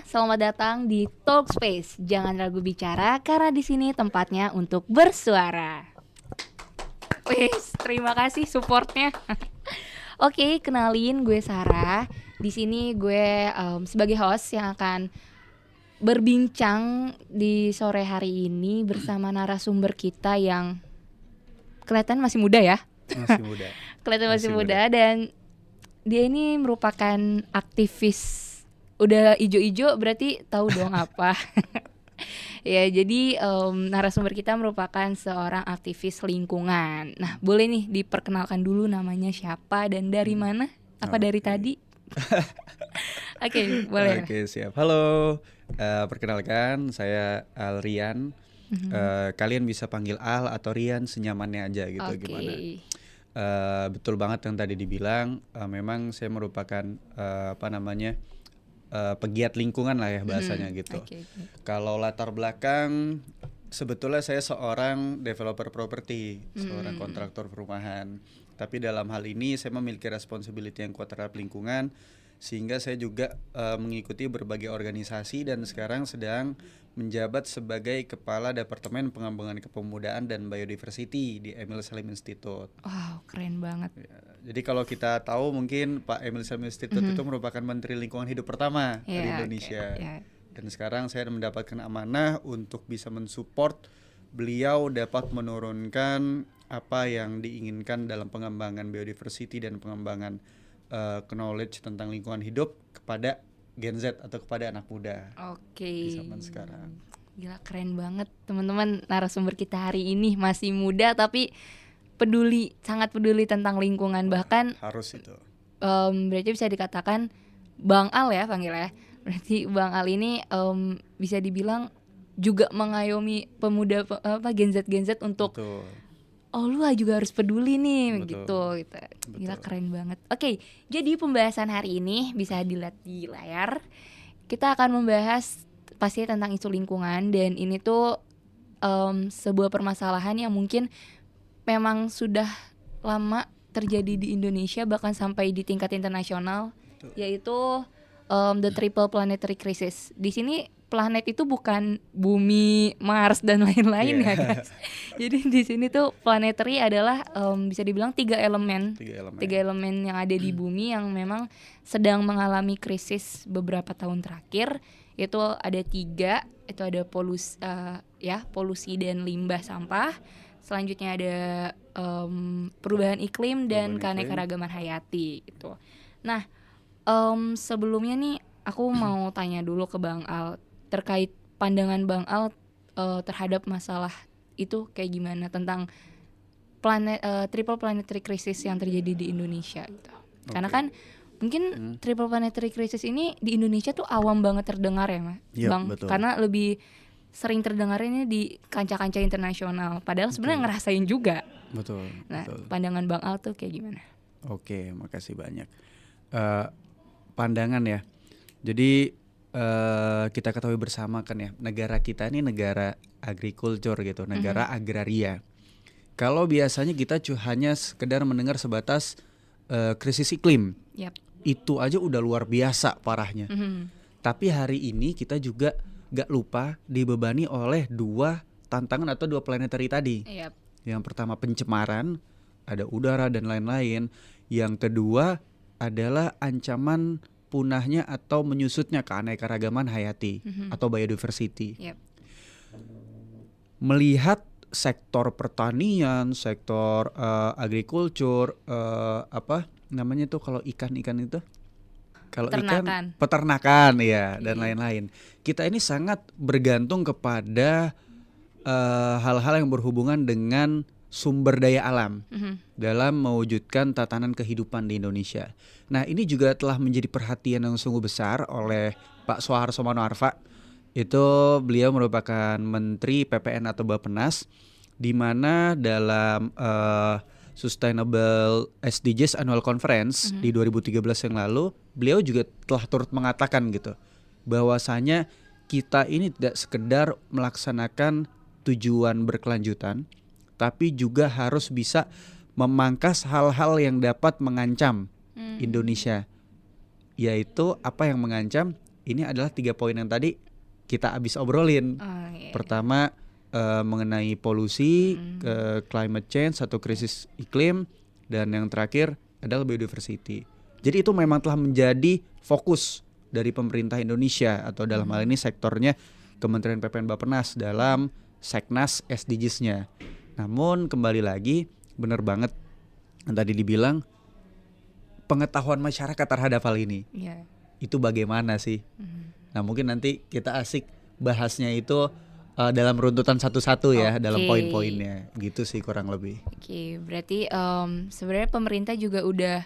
selamat datang di Talkspace. Jangan ragu bicara karena di sini tempatnya untuk bersuara. Wes, terima kasih supportnya. Oke, kenalin gue Sarah. Di sini gue sebagai host yang akan berbincang di sore hari ini bersama narasumber kita yang kelihatan masih muda ya. Masih muda. Kelihatan masih muda dan dia ini merupakan aktivis. Udah ijo-ijo berarti tahu dong apa. Ya, jadi narasumber kita merupakan seorang aktivis lingkungan. Nah, boleh nih diperkenalkan dulu namanya siapa dan dari mana? Apa dari tadi? Oke, boleh. Oke, siap. Halo, perkenalkan saya Alrian. Kalian bisa panggil Al atau Rian senyamannya aja gitu. Gimana? Betul banget yang tadi dibilang. Memang saya merupakan pegiat lingkungan lah ya bahasanya gitu. Kalau latar belakang sebetulnya saya seorang developer properti, seorang kontraktor perumahan. Tapi dalam hal ini saya memiliki responsibility yang kuat terhadap lingkungan, sehingga saya juga mengikuti berbagai organisasi dan sekarang sedang menjabat sebagai Kepala Departemen Pengembangan Kepemudaan dan Biodiversity di Emil Salim Institute. Wow, keren banget. Ya, jadi kalau kita tahu mungkin Pak Emil Salim Institute itu merupakan Menteri Lingkungan Hidup pertama di Indonesia. Dan sekarang saya mendapatkan amanah untuk bisa mensupport beliau dapat menurunkan apa yang diinginkan dalam pengembangan biodiversity dan pengembangan knowledge tentang lingkungan hidup kepada Gen Z atau kepada anak muda. Di zaman sekarang. Gila, keren banget teman-teman. Narasumber kita hari ini masih muda tapi peduli, sangat peduli tentang lingkungan. Bahkan harus itu. Berarti bisa dikatakan Bang Al ya panggilnya. Berarti Bang Al ini bisa dibilang juga mengayomi pemuda Gen Z untuk Betul. Oh lu juga harus peduli nih. Betul. gitu. Gila, keren banget. Oke, jadi pembahasan hari ini bisa dilihat di layar. Kita akan membahas pasti tentang isu lingkungan, dan ini tuh sebuah permasalahan yang mungkin memang sudah lama terjadi di Indonesia, bahkan sampai di tingkat internasional. Betul. Yaitu the triple planetary crisis. Di sini planet itu bukan bumi, Mars dan lain-lain ya guys. Jadi di sini tuh planetary adalah bisa dibilang tiga elemen yang ada di bumi yang memang sedang mengalami krisis beberapa tahun terakhir. Itu ada 3, itu ada polusi dan limbah sampah. Selanjutnya ada perubahan iklim dan keanekaragaman hayati gitu. Nah, sebelumnya nih aku mau tanya dulu ke Bang Al terkait pandangan Bang Al terhadap masalah itu kayak gimana tentang triple planetary crisis yang terjadi di Indonesia gitu. Karena kan mungkin triple planetary crisis ini di Indonesia tuh awam banget terdengar ya, Bang. Betul. Karena lebih sering terdengarnya di kancah-kancah internasional. Padahal sebenarnya ngerasain juga. Betul. Nah, pandangan Bang Al tuh kayak gimana? Oke, makasih banyak. Pandangan ya. Jadi kita ketahui bersama kan ya, negara kita ini negara agrikultur gitu, negara agraria. Kalau biasanya kita hanya sekedar mendengar sebatas krisis iklim, itu aja udah luar biasa parahnya. Tapi hari ini kita juga gak lupa dibebani oleh 2 tantangan atau 2 planetary tadi. Yang pertama pencemaran, ada udara dan lain-lain. Yang kedua adalah ancaman punahnya atau menyusutnya keanekaragaman hayati atau biodiversity. Melihat sektor pertanian, sektor agrikultur, kalau ikan itu? Kalau ikan, peternakan ya, dan lain-lain. Kita ini sangat bergantung kepada hal-hal yang berhubungan dengan sumber daya alam dalam mewujudkan tatanan kehidupan di Indonesia. Nah, ini juga telah menjadi perhatian yang sungguh besar oleh Pak Soeharto Manoarfa. Itu beliau merupakan Menteri PPN atau Bappenas, di mana dalam Sustainable SDGs Annual Conference di 2013 yang lalu, beliau juga telah turut mengatakan gitu, bahwasanya kita ini tidak sekedar melaksanakan tujuan berkelanjutan, tapi juga harus bisa memangkas hal-hal yang dapat mengancam Indonesia. Yaitu apa yang mengancam? ini adalah 3 poin yang tadi kita habis obrolin. Pertama mengenai polusi, climate change atau krisis iklim, dan yang terakhir adalah biodiversity. Jadi itu memang telah menjadi fokus dari pemerintah Indonesia atau dalam hal ini sektornya Kementerian PPN Bappenas dalam Seknas SDGs-nya. Namun kembali lagi benar banget yang tadi dibilang, pengetahuan masyarakat terhadap hal ini itu bagaimana sih? Nah mungkin nanti kita asik bahasnya itu dalam runtutan satu-satu ya, dalam poin-poinnya gitu sih kurang lebih. Berarti sebenarnya pemerintah juga udah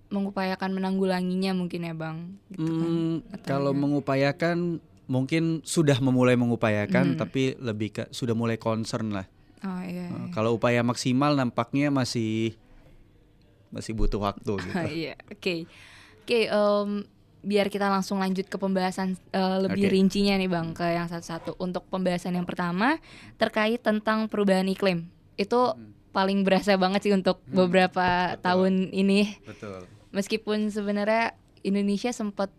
mengupayakan menanggulanginya mungkin ya Bang. Gitu kan, kalau mengupayakan mungkin sudah memulai mengupayakan, tapi lebih ke sudah mulai concern lah. Kalau upaya maksimal nampaknya masih butuh waktu gitu. Oke, biar kita langsung lanjut ke pembahasan lebih rincinya nih Bang, ke yang satu-satu. Untuk pembahasan yang pertama terkait tentang perubahan iklim. Itu paling berasa banget sih untuk beberapa tahun ini. Betul. Meskipun sebenarnya Indonesia sempat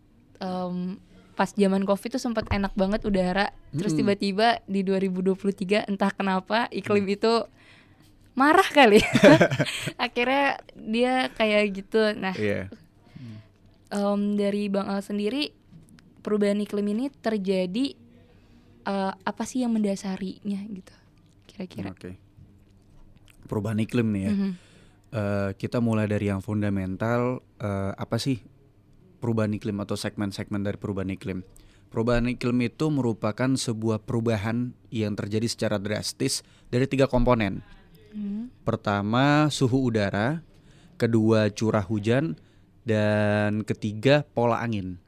pas zaman Covid tuh sempat enak banget udara, terus tiba-tiba di 2023 entah kenapa iklim itu marah kali. Akhirnya dia kayak gitu. Nah, dari Bang Al sendiri, perubahan iklim ini terjadi apa sih yang mendasarinya gitu kira-kira? Perubahan iklim nih ya. Kita mulai dari yang fundamental, apa sih perubahan iklim atau segmen-segmen dari perubahan iklim. Perubahan iklim itu merupakan sebuah perubahan yang terjadi secara drastis dari 3 komponen. Pertama suhu udara, kedua curah hujan, dan ketiga pola angin.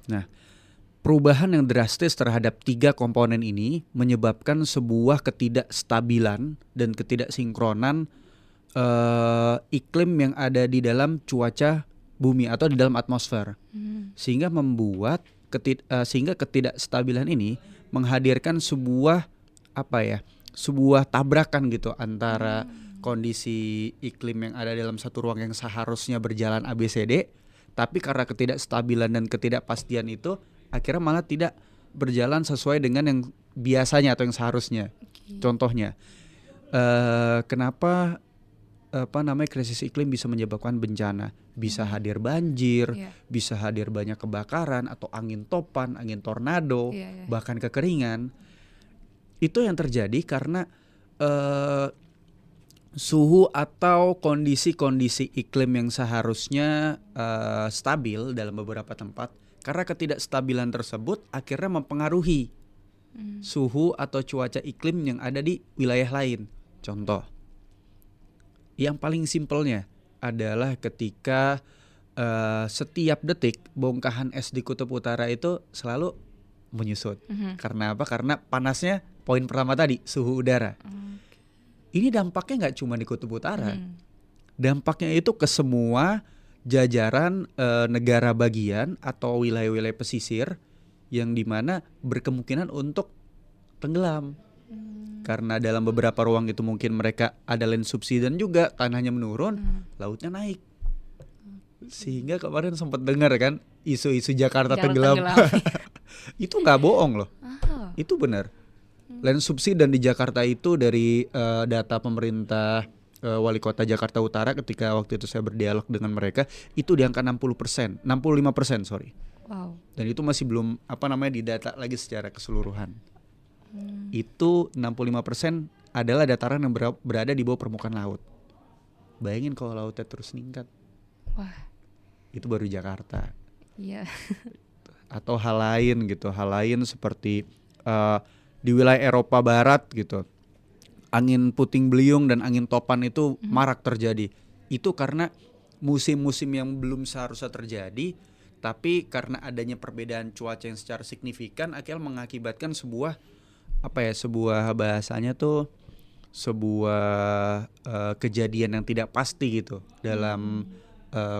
Nah, perubahan yang drastis terhadap 3 komponen ini menyebabkan sebuah ketidakstabilan dan ketidaksinkronan iklim yang ada di dalam cuaca bumi atau di dalam atmosfer, sehingga membuat sehingga ketidakstabilan ini menghadirkan sebuah sebuah tabrakan gitu antara kondisi iklim yang ada dalam satu ruang yang seharusnya berjalan ABCD, tapi karena ketidakstabilan dan ketidakpastian itu akhirnya malah tidak berjalan sesuai dengan yang biasanya atau yang seharusnya. Contohnya, kenapa krisis iklim bisa menyebabkan bencana, bisa hadir banjir, bisa hadir banyak kebakaran atau angin topan, angin tornado, bahkan kekeringan. Itu yang terjadi karena suhu atau kondisi-kondisi iklim yang seharusnya stabil dalam beberapa tempat, karena ketidakstabilan tersebut akhirnya mempengaruhi suhu atau cuaca iklim yang ada di wilayah lain. Contoh, yang paling simpelnya adalah ketika setiap detik bongkahan es di kutub utara itu selalu menyusut. Karena apa? Karena panasnya, poin pertama tadi, suhu udara. Ini dampaknya nggak cuma di kutub utara, dampaknya itu ke semua jajaran negara bagian atau wilayah-wilayah pesisir yang dimana berkemungkinan untuk tenggelam. Karena dalam beberapa ruang itu mungkin mereka ada land subsidence juga, tanahnya menurun, lautnya naik. Sehingga kemarin sempat dengar kan isu-isu Jakarta tenggelam. Itu nggak bohong loh, itu benar. Land subsidence di Jakarta itu dari data pemerintah wali kota Jakarta Utara ketika waktu itu saya berdialog dengan mereka, itu di angka 65%. Wow. Dan itu masih belum didata lagi secara keseluruhan. Itu 65% adalah dataran yang berada di bawah permukaan laut. Bayangin kalau lautnya terus meningkat. Wah. Itu baru Jakarta. Iya. Atau hal lain seperti di wilayah Eropa Barat gitu. Angin puting beliung dan angin topan itu marak terjadi. Itu karena musim-musim yang belum seharusnya terjadi, tapi karena adanya perbedaan cuaca yang secara signifikan akhirnya mengakibatkan sebuah bahasanya tuh sebuah kejadian yang tidak pasti gitu dalam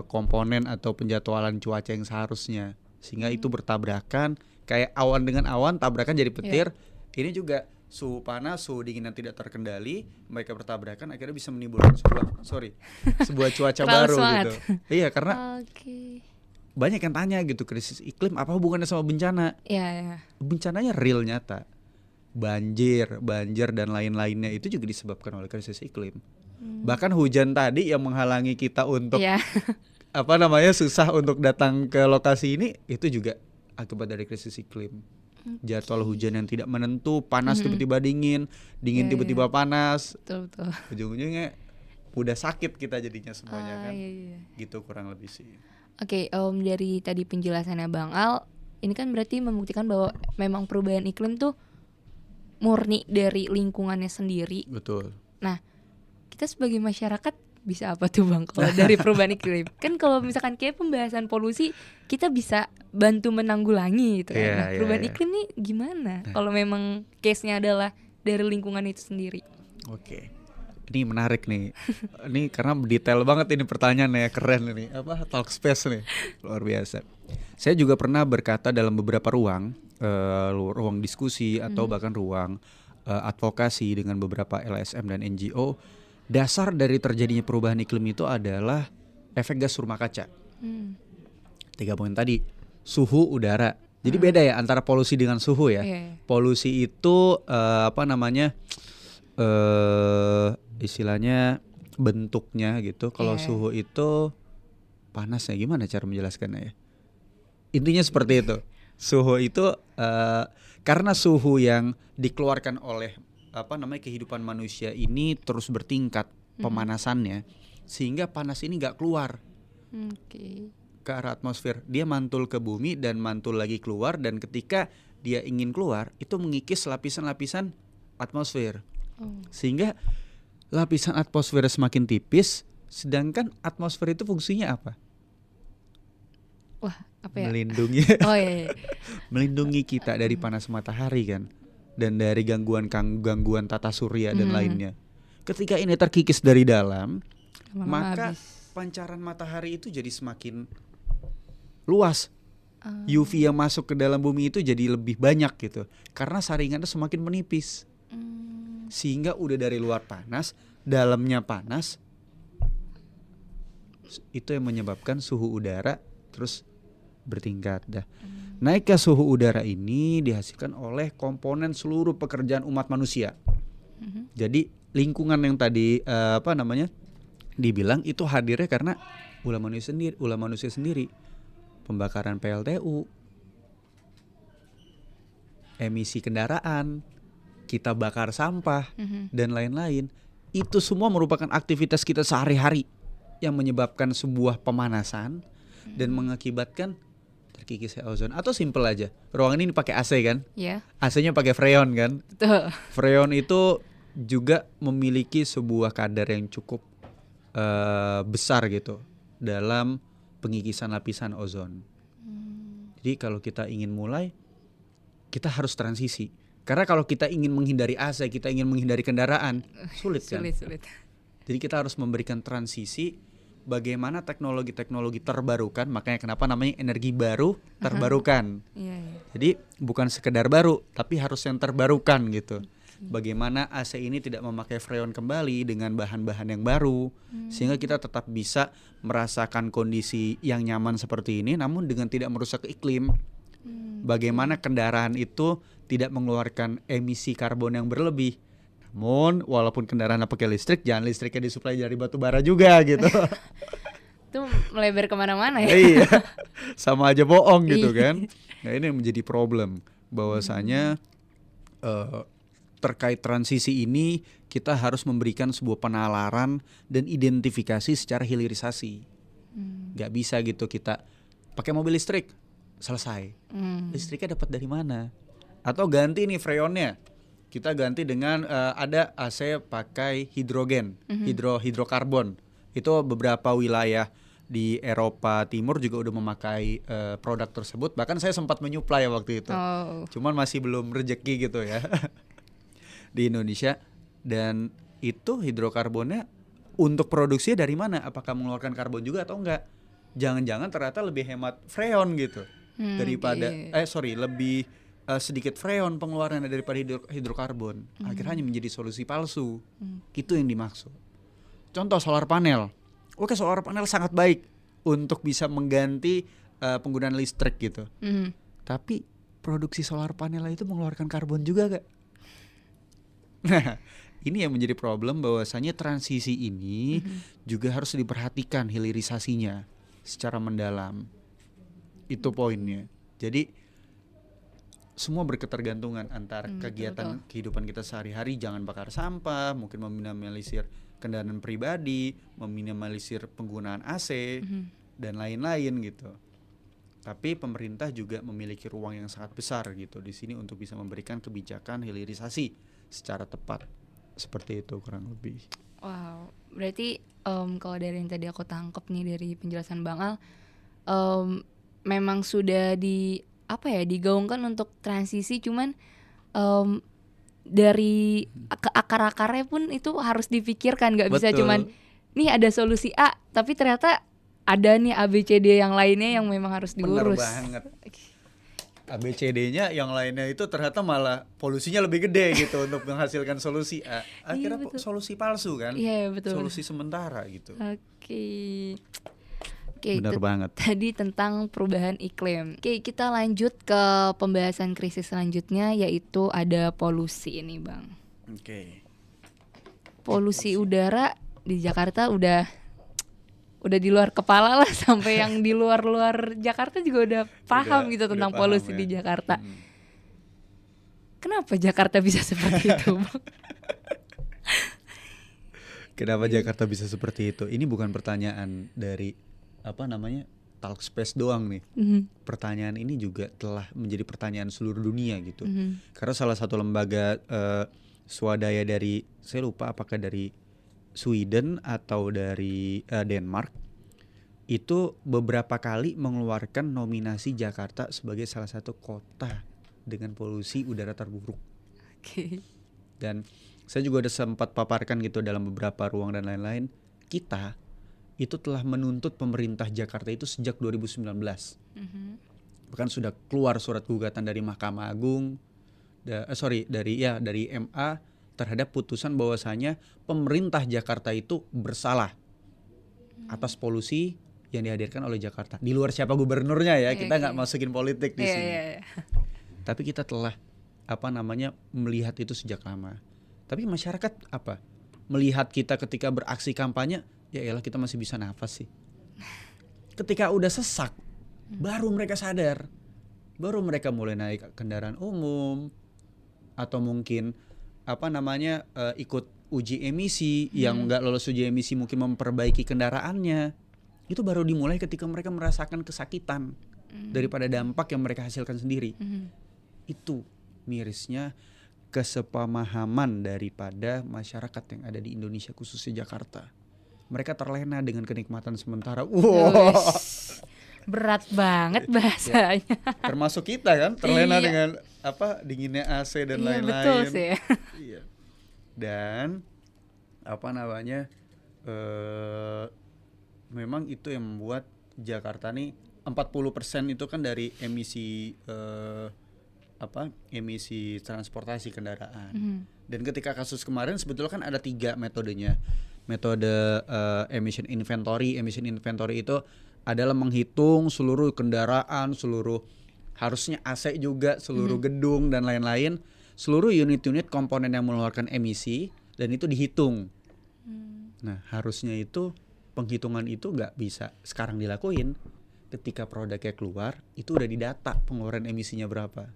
komponen atau penjadwalan cuaca yang seharusnya, sehingga itu bertabrakan kayak awan dengan awan, tabrakan jadi petir. Ini juga suhu panas, suhu dingin yang tidak terkendali, mereka bertabrakan, akhirnya bisa menimbulkan sebuah cuaca baru gitu. Iya, karena banyak yang tanya gitu, krisis iklim apa hubungannya sama bencana? Iya. Bencananya real, nyata. Banjir dan lain-lainnya itu juga disebabkan oleh krisis iklim. Bahkan hujan tadi yang menghalangi kita untuk susah untuk datang ke lokasi ini, itu juga akibat dari krisis iklim. Jadwal hujan yang tidak menentu, panas tiba-tiba dingin tiba-tiba panas. Betul. Ujung-ujungnya udah sakit kita jadinya semuanya kan. Gitu kurang lebih sih. Oke, dari tadi penjelasannya Bang Al, ini kan berarti membuktikan bahwa memang perubahan iklim tuh murni dari lingkungannya sendiri. Betul. Nah, kita sebagai masyarakat bisa apa tuh Bang kalau dari perubahan iklim? Kan kalau misalkan kayak pembahasan polusi, kita bisa bantu menanggulangi gitu kan. Nah, perubahan iklim nih gimana? Kalau memang case-nya adalah dari lingkungan itu sendiri. Oke. Ini menarik nih. Ini karena detail banget ini pertanyaannya, keren ini. Talk space nih. Luar biasa. Saya juga pernah berkata dalam beberapa ruang diskusi atau bahkan ruang advokasi dengan beberapa LSM dan NGO. Dasar dari terjadinya perubahan iklim itu adalah efek gas rumah kaca. 3 poin tadi, suhu udara. Jadi beda ya antara polusi dengan suhu ya. Polusi itu istilahnya bentuknya gitu. Kalau suhu itu panasnya, gimana cara menjelaskannya ya? Intinya seperti itu. Suhu itu karena suhu yang dikeluarkan oleh kehidupan manusia ini terus bertingkat pemanasannya, sehingga panas ini nggak keluar ke arah atmosfer. Dia mantul ke bumi dan mantul lagi keluar, dan ketika dia ingin keluar itu mengikis lapisan-lapisan atmosfer, sehingga lapisan atmosfer semakin tipis. Sedangkan atmosfer itu fungsinya apa? Apa ya? Melindungi melindungi kita dari panas matahari kan, dan dari gangguan tata surya dan lainnya. Ketika ini terkikis dari dalam, maka pancaran matahari itu jadi semakin luas. UV yang masuk ke dalam bumi itu jadi lebih banyak gitu, karena saringannya semakin menipis. Sehingga udah dari luar panas, dalamnya panas. Itu yang menyebabkan suhu udara terus bertingkat dah. Naiknya suhu udara ini dihasilkan oleh komponen seluruh pekerjaan umat manusia. Jadi lingkungan yang tadi dibilang itu hadirnya karena ulah manusia sendiri. Pembakaran PLTU, emisi kendaraan, kita bakar sampah dan lain-lain. Itu semua merupakan aktivitas kita sehari-hari yang menyebabkan sebuah pemanasan dan mengakibatkan terkikisnya ozon. Atau simpel aja, ruangan ini pakai AC kan? AC-nya pakai freon kan? Freon itu juga memiliki sebuah kadar yang cukup besar gitu dalam pengikisan lapisan ozon. Jadi kalau kita ingin mulai, kita harus transisi. Karena kalau kita ingin menghindari AC, kita ingin menghindari kendaraan, sulit kan? Sulit. Jadi kita harus memberikan transisi bagaimana teknologi-teknologi terbarukan, makanya kenapa namanya energi baru terbarukan. Jadi bukan sekedar baru, tapi harus yang terbarukan gitu. Bagaimana AC ini tidak memakai freon kembali dengan bahan-bahan yang baru, sehingga kita tetap bisa merasakan kondisi yang nyaman seperti ini, namun dengan tidak merusak iklim. Bagaimana kendaraan itu tidak mengeluarkan emisi karbon yang berlebih. Namun walaupun kendaraan pakai listrik, jangan listriknya disuplai dari batu bara juga gitu. Itu melebar kemana-mana ya. Iya, sama aja bohong gitu kan. Nah ini yang menjadi problem, bahwasanya terkait transisi ini kita harus memberikan sebuah penalaran dan identifikasi secara hilirisasi. Gak bisa gitu kita pakai mobil listrik selesai. Listriknya dapat dari mana? Atau ganti nih freonnya, kita ganti dengan ada AC pakai hidrogen, hidrokarbon. Itu beberapa wilayah di Eropa Timur juga udah memakai produk tersebut. Bahkan saya sempat menyuplai waktu itu, cuman masih belum rezeki gitu ya di Indonesia. Dan itu hidrokarbonnya untuk produksinya dari mana? Apakah mengeluarkan karbon juga atau enggak? Jangan-jangan ternyata lebih hemat freon gitu daripada lebih sedikit freon pengeluarannya daripada hidrokarbon. Akhirnya hanya menjadi solusi palsu. Itu yang dimaksud. Contoh solar panel. Oke, solar panel sangat baik untuk bisa mengganti penggunaan listrik gitu. Tapi produksi solar panel itu mengeluarkan karbon juga gak? Nah, ini yang menjadi problem, bahwasanya transisi ini juga harus diperhatikan hilirisasinya secara mendalam. Itu poinnya. Jadi semua berketergantungan antara kegiatan kehidupan kita sehari-hari. Jangan bakar sampah, mungkin meminimalisir kendaraan pribadi, meminimalisir penggunaan AC dan lain-lain gitu. Tapi pemerintah juga memiliki ruang yang sangat besar gitu di sini untuk bisa memberikan kebijakan hilirisasi secara tepat. Seperti itu kurang lebih. Wow, berarti kalau dari yang tadi aku tangkap nih dari penjelasan Bang Al, memang sudah digaungkan untuk transisi, cuman dari ke akar-akarnya pun itu harus dipikirkan, nggak bisa cuman nih ada solusi A tapi ternyata ada nih ABCD yang lainnya yang memang harus diurus. Bener banget. ABCD-nya yang lainnya itu ternyata malah polusinya lebih gede gitu untuk menghasilkan solusi A. Akhirnya solusi palsu kan? Iya, betul. Solusi sementara gitu. Oke, benar banget. Tadi tentang perubahan iklim. Oke, kita lanjut ke pembahasan krisis selanjutnya, yaitu ada polusi ini, Bang. Oke. Polusi udara di Jakarta udah di luar kepala lah, sampai yang di luar Jakarta juga udah paham gitu tentang polusi di Jakarta. Kenapa Jakarta bisa seperti itu, Bang? Kenapa Jakarta bisa seperti itu? Ini bukan pertanyaan dari Talk Space doang nih. Pertanyaan ini juga telah menjadi pertanyaan seluruh dunia gitu. Karena salah satu lembaga swadaya dari, saya lupa apakah dari Sweden atau dari Denmark, itu beberapa kali mengeluarkan nominasi Jakarta sebagai salah satu kota dengan polusi udara terburuk. Dan saya juga udah sempat paparkan gitu dalam beberapa ruang dan lain-lain. Kita itu telah menuntut pemerintah Jakarta itu sejak 2019. Bahkan sudah keluar surat gugatan dari Mahkamah Agung, dari MA terhadap putusan bahwasanya pemerintah Jakarta itu bersalah atas polusi yang dihadirkan oleh Jakarta. Di luar siapa gubernurnya ya, kita nggak masukin politik di sini. Tapi kita telah melihat itu sejak lama. Tapi masyarakat melihat kita ketika beraksi kampanye, ya elah kita masih bisa nafas sih. Ketika udah sesak, baru mereka sadar. Baru mereka mulai naik kendaraan umum, atau mungkin ikut uji emisi, yang nggak lolos uji emisi mungkin memperbaiki kendaraannya. Itu baru dimulai ketika mereka merasakan kesakitan daripada dampak yang mereka hasilkan sendiri. Itu mirisnya kesepamahaman daripada masyarakat yang ada di Indonesia, khususnya Jakarta. Mereka terlena dengan kenikmatan sementara. Berat banget bahasanya. Ya, termasuk kita kan terlena dengan dinginnya AC dan lain-lain. Betul sih. Iya. Dan memang itu yang membuat Jakarta nih 40% itu kan dari emisi emisi transportasi kendaraan. Dan ketika kasus kemarin sebetulnya kan ada 3 metodenya. Metode emission inventory. Emission inventory itu adalah menghitung seluruh kendaraan, seluruh harusnya AC juga, seluruh gedung dan lain-lain, seluruh unit-unit komponen yang mengeluarkan emisi, dan itu dihitung. Nah, harusnya itu penghitungan itu nggak bisa sekarang dilakuin. Ketika produknya keluar, itu udah didata pengeluaran emisinya berapa.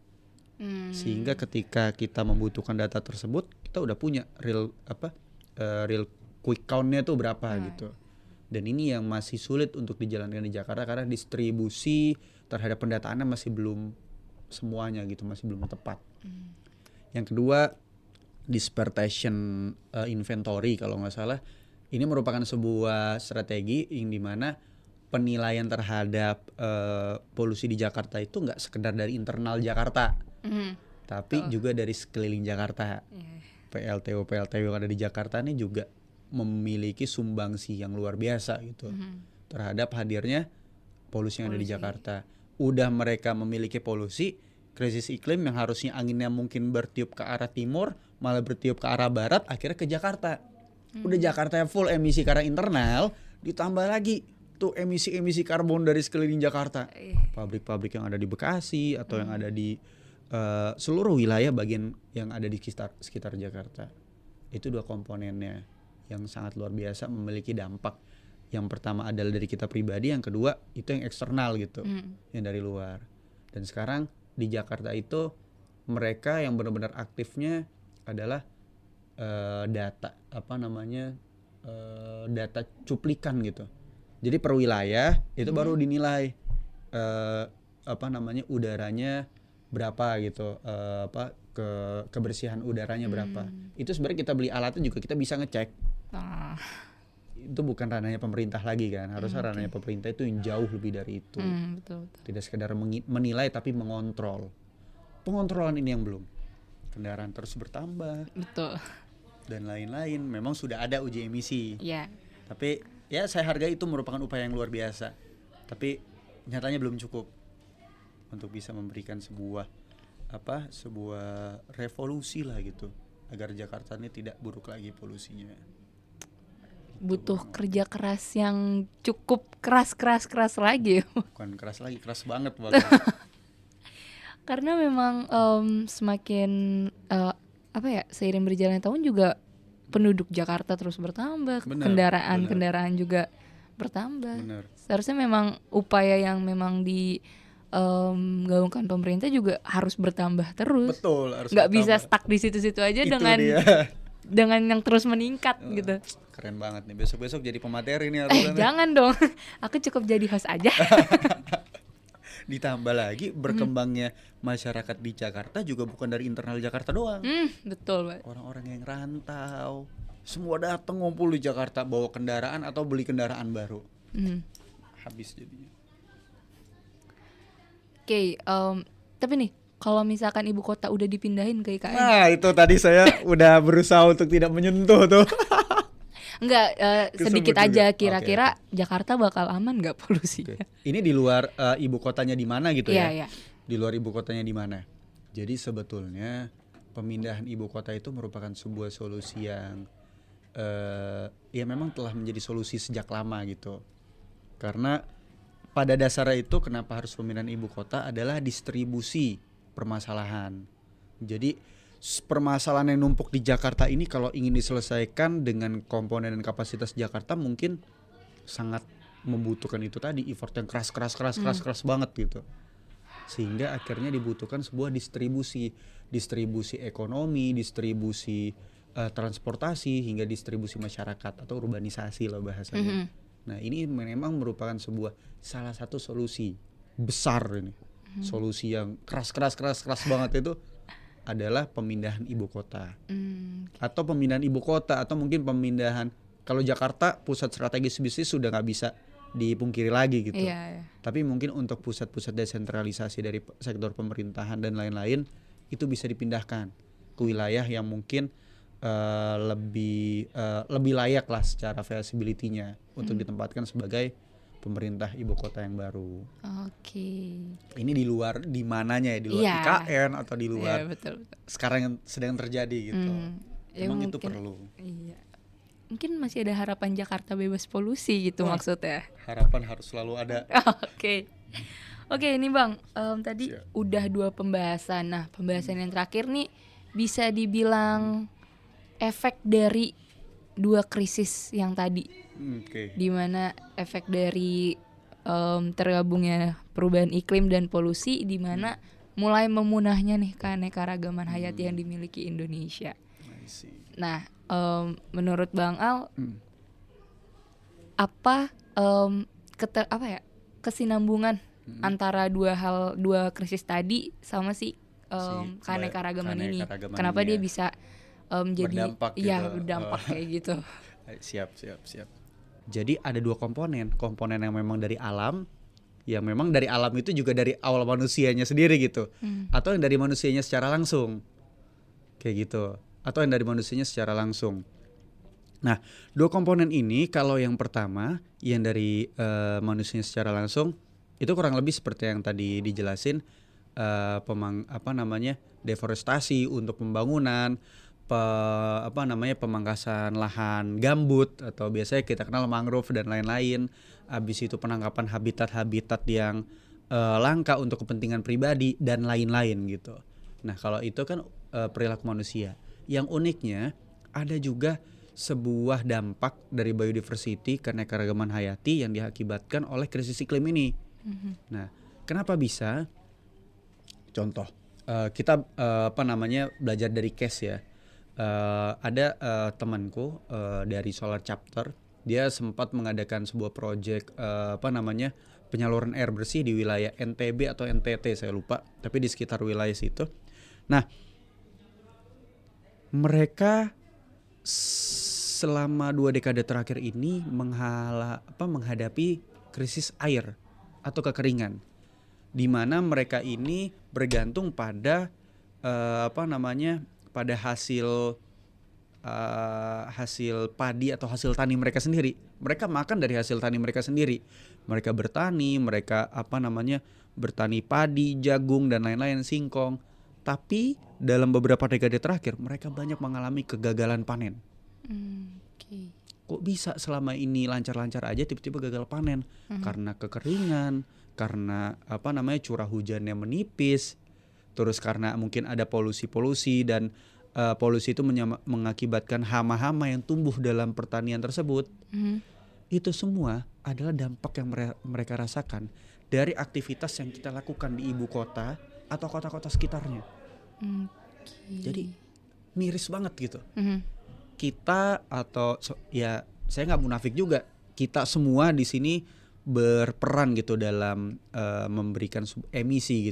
Sehingga ketika kita membutuhkan data tersebut, kita udah punya real quick count-nya tuh berapa gitu. Dan ini yang masih sulit untuk dijalankan di Jakarta karena distribusi terhadap pendataannya masih belum semuanya gitu, masih belum tepat. Yang kedua, dispersion inventory kalau nggak salah. Ini merupakan sebuah strategi yang dimana penilaian terhadap polusi di Jakarta itu nggak sekedar dari internal Jakarta, tapi juga dari sekeliling Jakarta. PLTU yang ada di Jakarta ini juga memiliki sumbangsi yang luar biasa gitu terhadap hadirnya polusi yang ada di Jakarta. Udah mereka memiliki polusi, Krisis iklim yang harusnya anginnya mungkin bertiup ke arah timur malah bertiup ke arah barat, akhirnya ke Jakarta. Udah Jakarta full emisi karena internal, ditambah lagi tuh emisi karbon dari sekeliling Jakarta. Pabrik-pabrik yang ada di Bekasi atau yang ada di seluruh wilayah bagian yang ada di sekitar Jakarta. Itu dua komponennya yang sangat luar biasa, memiliki dampak. Yang pertama adalah dari kita pribadi, yang kedua itu yang eksternal gitu, yang dari luar. Dan sekarang di Jakarta itu mereka yang benar-benar aktifnya adalah data data cuplikan gitu. Jadi per wilayah itu baru dinilai udaranya berapa gitu, kebersihan udaranya berapa. Itu sebenarnya kita beli alatnya juga kita bisa ngecek. Itu bukan ranahnya pemerintah lagi kan, harusnya ranahnya pemerintah itu yang jauh lebih dari itu. Betul. Tidak sekedar menilai tapi mengontrol. Pengontrolan ini yang belum. Kendaraan terus bertambah. Betul. Dan lain-lain, memang sudah ada uji emisi. Iya. Tapi ya saya hargai itu merupakan upaya yang luar biasa. Tapi nyatanya belum cukup untuk bisa memberikan sebuah revolusi lah gitu, agar Jakarta ini tidak buruk lagi polusinya. Butuh kerja keras yang cukup keras lagi. Bukan keras lagi, keras banget bahkan. Karena memang semakin seiring berjalannya tahun juga penduduk Jakarta terus bertambah, kendaraan juga bertambah. Bener. Seharusnya memang upaya yang memang digaungkan pemerintah juga harus bertambah terus. Betul, harus nggak bertambah. bisa stuck di situ-situ aja Itu dengan dia. dengan yang terus meningkat gitu. Keren banget nih, besok-besok jadi pemateri nih harusnya. Jangan dong, aku cukup jadi host aja. Ditambah lagi berkembangnya masyarakat di Jakarta juga bukan dari internal Jakarta doang. Betul Pak. Orang-orang yang rantau semua datang ngumpul di Jakarta, bawa kendaraan atau beli kendaraan baru. Habis jadinya. Oke, tapi nih kalau misalkan ibu kota udah dipindahin ke IKN. Nah itu tadi saya udah berusaha untuk tidak menyentuh tuh. Enggak, sedikit Kesebut aja juga. kira-kira Jakarta bakal aman nggak polusinya? Ini di luar ibu kotanya di mana gitu ya? Iya. Di luar ibu kotanya di mana? Jadi sebetulnya pemindahan ibu kota itu merupakan sebuah solusi yang ya memang telah menjadi solusi sejak lama gitu. Karena pada dasarnya itu kenapa harus pemindahan ibu kota adalah distribusi permasalahan. Jadi permasalahan yang numpuk di Jakarta ini kalau ingin diselesaikan dengan komponen dan kapasitas Jakarta mungkin sangat membutuhkan itu tadi, effort yang keras banget gitu. Sehingga akhirnya dibutuhkan sebuah distribusi ekonomi, distribusi transportasi hingga distribusi masyarakat atau urbanisasi lah bahasanya. Nah, ini memang merupakan sebuah salah satu solusi besar ini. Solusi yang keras banget itu adalah pemindahan ibu kota. Atau pemindahan ibu kota atau mungkin pemindahan, kalau Jakarta pusat strategis bisnis sudah nggak bisa dipungkiri lagi gitu. Iya. Tapi mungkin untuk pusat-pusat desentralisasi dari sektor pemerintahan dan lain-lain itu bisa dipindahkan ke wilayah yang mungkin lebih layak lah secara feasibility-nya untuk ditempatkan sebagai pemerintah ibu kota yang baru. Oke. Ini di luar di mananya ya, di luar IKN atau di luar betul. sekarang yang sedang terjadi gitu. Emang itu perlu. Iya. Mungkin masih ada harapan Jakarta bebas polusi gitu maksudnya. Harapan harus selalu ada. Oke, ini Bang, tadi udah 2 pembahasan. Nah, pembahasan yang terakhir nih bisa dibilang efek dari 2 krisis yang tadi. Dimana efek dari tergabungnya perubahan iklim dan polusi, dimana mulai memunahnya nih keanekaragaman hayati yang dimiliki Indonesia. Nah, menurut Bang Al, apa kesinambungan antara dua krisis tadi sama si keanekaragaman ini? Kenapa dia bisa jadi berdampak kayak gitu? Siap. Jadi ada 2 komponen yang memang dari alam, yang memang dari alam itu juga dari awal manusianya sendiri gitu, atau yang dari manusianya secara langsung, kayak gitu, atau yang dari manusianya secara langsung. Nah, 2 komponen ini kalau yang pertama yang dari manusianya secara langsung itu kurang lebih seperti yang tadi dijelasin, deforestasi untuk pembangunan, pemangkasan lahan gambut atau biasanya kita kenal mangrove dan lain-lain. Habis itu penangkapan habitat-habitat yang langka untuk kepentingan pribadi dan lain-lain gitu. Nah, kalau itu kan perilaku manusia. Yang uniknya ada juga sebuah dampak dari biodiversity keanekaragaman hayati yang diakibatkan oleh krisis iklim ini. Nah, kenapa bisa? Contoh, kita belajar dari case ya. Ada temanku dari Solar Chapter, dia sempat mengadakan sebuah project penyaluran air bersih di wilayah NTB atau NTT saya lupa, tapi di sekitar wilayah situ. Nah, mereka selama 2 dekade terakhir ini menghadapi krisis air atau kekeringan, di mana mereka ini bergantung pada pada hasil padi atau hasil tani mereka sendiri. Mereka makan dari hasil tani mereka sendiri. Mereka bertani, bertani padi, jagung dan lain-lain, singkong. Tapi dalam beberapa dekade terakhir mereka banyak mengalami kegagalan panen. Kok bisa selama ini lancar-lancar aja tiba-tiba gagal panen? Karena kekeringan, karena curah hujannya menipis, terus karena mungkin ada polusi-polusi dan polusi itu mengakibatkan hama-hama yang tumbuh dalam pertanian tersebut. Itu semua adalah dampak yang mereka rasakan dari aktivitas yang kita lakukan di ibu kota atau kota-kota sekitarnya. Jadi miris banget gitu. Kita saya nggak munafik juga, kita semua di sini berperan gitu dalam memberikan emisi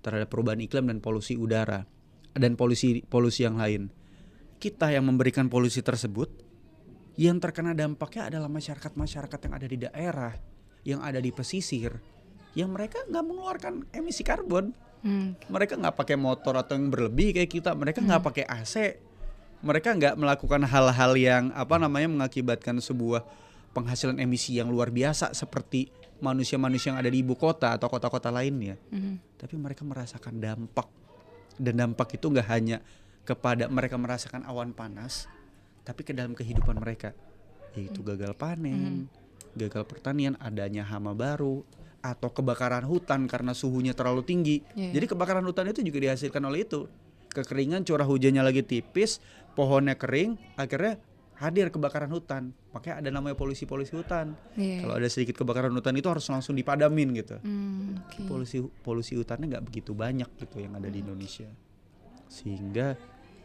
terhadap perubahan iklim dan polusi udara dan polusi yang lain. Kita yang memberikan polusi tersebut, yang terkena dampaknya adalah masyarakat yang ada di daerah, yang ada di pesisir, yang mereka nggak mengeluarkan emisi karbon. Mereka nggak pakai motor atau yang berlebih kayak kita, mereka nggak pakai AC, mereka nggak melakukan hal-hal yang mengakibatkan sebuah penghasilan emisi yang luar biasa seperti manusia-manusia yang ada di ibu kota atau kota-kota lainnya. Tapi mereka merasakan dampak, dan dampak itu nggak hanya kepada mereka merasakan awan panas, tapi ke dalam kehidupan mereka, yaitu gagal panen, gagal pertanian, adanya hama baru, atau kebakaran hutan karena suhunya terlalu tinggi. Jadi kebakaran hutan itu juga dihasilkan oleh itu. Kekeringan, curah hujannya lagi tipis, pohonnya kering, akhirnya hadir kebakaran hutan. Makanya ada namanya polusi hutan. Kalau ada sedikit kebakaran hutan itu harus langsung dipadamin gitu. Polusi hutannya nggak begitu banyak gitu yang ada di Indonesia. Sehingga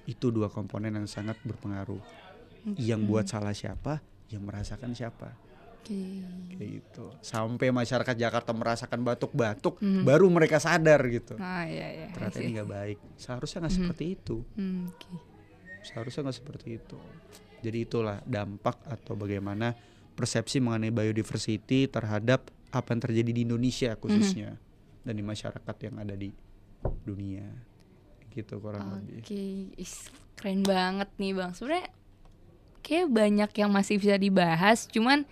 itu 2 komponen yang sangat berpengaruh. Yang buat salah siapa, yang merasakan siapa. Kayak gitu. Sampai masyarakat Jakarta merasakan batuk-batuk, baru mereka sadar gitu. Ternyata ini nggak baik. Seharusnya nggak seperti itu. Seharusnya nggak seperti itu. Jadi itulah dampak atau bagaimana persepsi mengenai biodiversity terhadap apa yang terjadi di Indonesia khususnya, dan di masyarakat yang ada di dunia. Gitu kurang lebih. Keren banget nih Bang. Sebenarnya kayak banyak yang masih bisa dibahas, cuman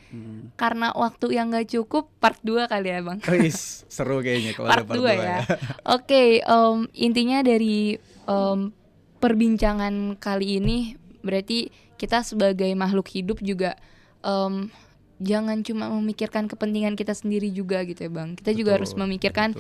karena waktu yang gak cukup, part 2 kali ya Bang. Seru kayaknya kalau ada part 2 ya. Intinya dari perbincangan kali ini berarti kita sebagai makhluk hidup juga jangan cuma memikirkan kepentingan kita sendiri juga gitu ya Bang. Kita juga harus memikirkan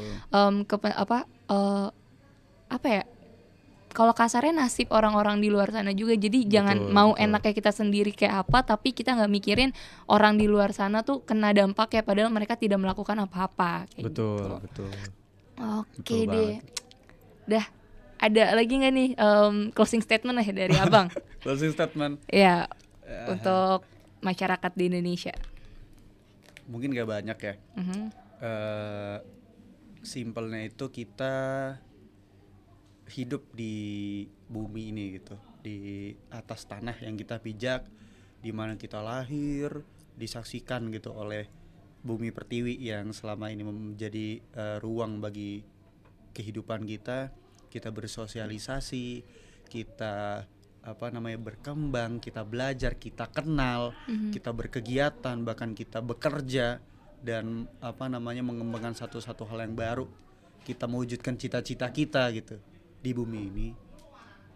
kalau kasarnya nasib orang-orang di luar sana juga. Jadi jangan mau enaknya kita sendiri kayak apa, tapi kita nggak mikirin orang di luar sana tuh kena dampaknya padahal mereka tidak melakukan apa-apa. Betul. Oke deh. Dah, ada lagi nggak nih closing statement ya dari Abang? Closing statement. Ya, untuk masyarakat di Indonesia. Mungkin nggak banyak ya. Simpelnya itu kita hidup di bumi ini gitu, di atas tanah yang kita pijak, di mana kita lahir, disaksikan gitu oleh bumi pertiwi yang selama ini menjadi ruang bagi kehidupan kita. Kita bersosialisasi, kita berkembang, kita belajar, kita kenal, kita berkegiatan, bahkan kita bekerja dan mengembangkan satu hal yang baru kita mewujudkan cita-cita kita gitu di bumi ini.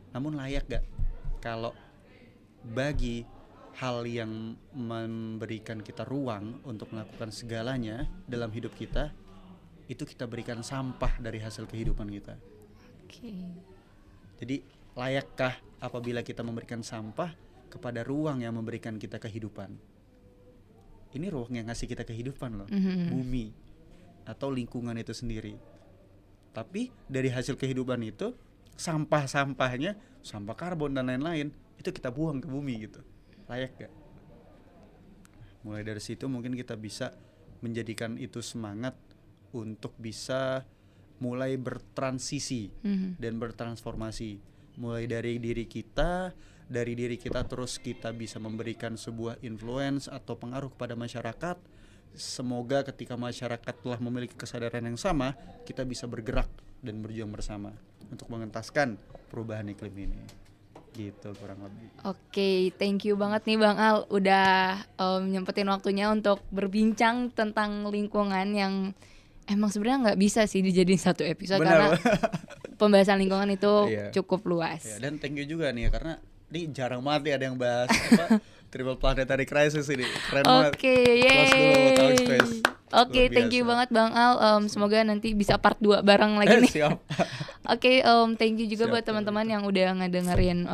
Namun layak gak kalau bagi hal yang memberikan kita ruang untuk melakukan segalanya dalam hidup kita, itu kita berikan sampah dari hasil kehidupan kita. Jadi layakkah apabila kita memberikan sampah kepada ruang yang memberikan kita kehidupan? Ini ruang yang ngasih kita kehidupan loh, bumi atau lingkungan itu sendiri. Tapi dari hasil kehidupan itu, sampah-sampahnya, sampah karbon dan lain-lain, itu kita buang ke bumi gitu. Layak gak? Mulai dari situ mungkin kita bisa menjadikan itu semangat untuk bisa mulai bertransisi dan bertransformasi. Mulai dari diri kita terus kita bisa memberikan sebuah influence atau pengaruh kepada masyarakat. Semoga ketika masyarakat telah memiliki kesadaran yang sama, kita bisa bergerak dan berjuang bersama untuk mengentaskan perubahan iklim ini. Gitu kurang lebih. Oke, thank you banget nih Bang Al udah nyempetin waktunya untuk berbincang tentang lingkungan yang emang sebenarnya nggak bisa sih dijadiin satu episode. Benar. Karena pembahasan lingkungan itu cukup luas. Dan thank you juga nih ya, karena ini jarang banget ada yang bahas Triple Planetary Crisis ini. Keren banget. Oke, thank you banget Bang Al. Semoga nanti bisa part 2 bareng lagi nih. Siap. Oke, thank you juga buat teman-teman yang udah ngedengerin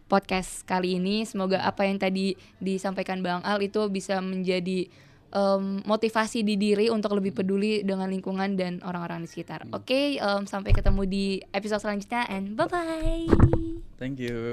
podcast kali ini. Semoga apa yang tadi disampaikan Bang Al itu bisa menjadi motivasi di diri untuk lebih peduli dengan lingkungan dan orang-orang di sekitar. Oke, sampai ketemu di episode selanjutnya and bye-bye. Thank you.